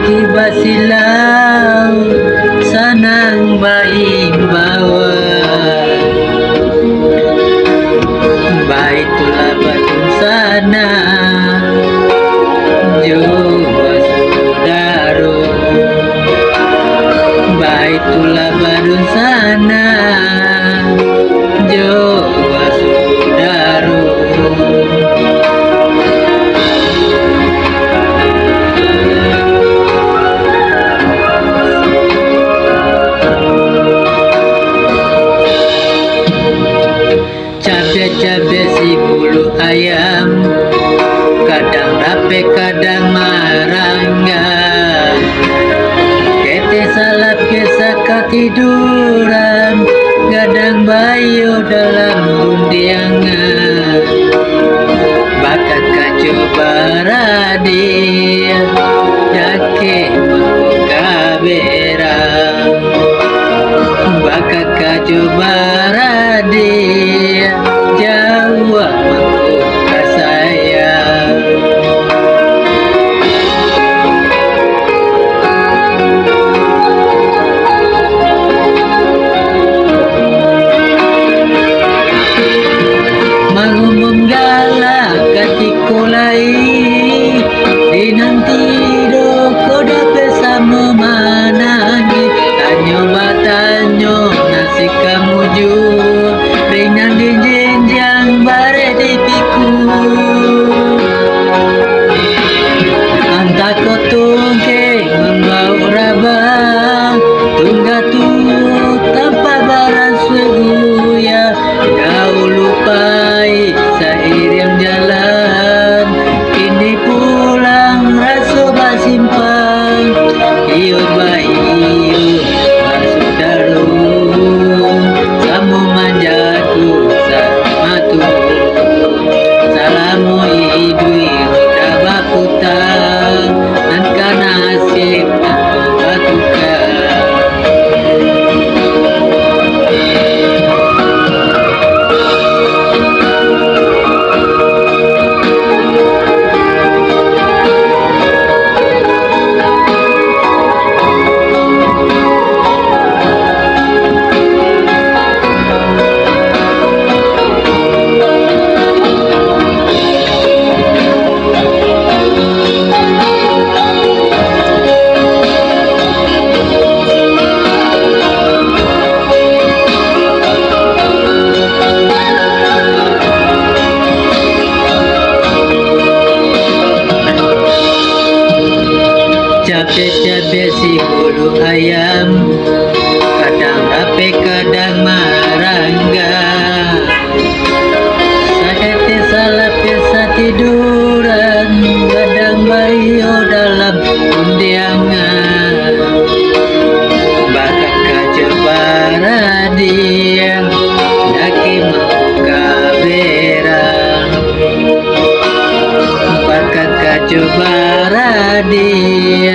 tiba silau sanang baimbawa baitulah batun sana jua saudaro baitulah batun sana jua saudaro. Cabe-cabe si bulu ayam kadang rape kadang marangga kete salap kesaka tiduran gadang bayo dalam undiangan bakat kaco baradia dake mengkabera bakat kaco baradia Jawa mengkuka saya. Mangumum galak katikulai dinantido koda pesamo manangi tanyo batanyo nasi kamuju ringan di jenjang bare di piku antako tungke membau rabang tunggatu tanpa baran seguya kau lupai seiring jalan kini pulang raso basimpang iut bayi saudaro samu manjaku samatu salamu idui roda bakutang dan kanasib batukan. Cabe-cabe si bulu ayam kadang rape kadang marangga sakete salah pesa tiduran kadang bayo dalam undiangan bakat kaca baradia daki mengkuka berang bakat kaca baradia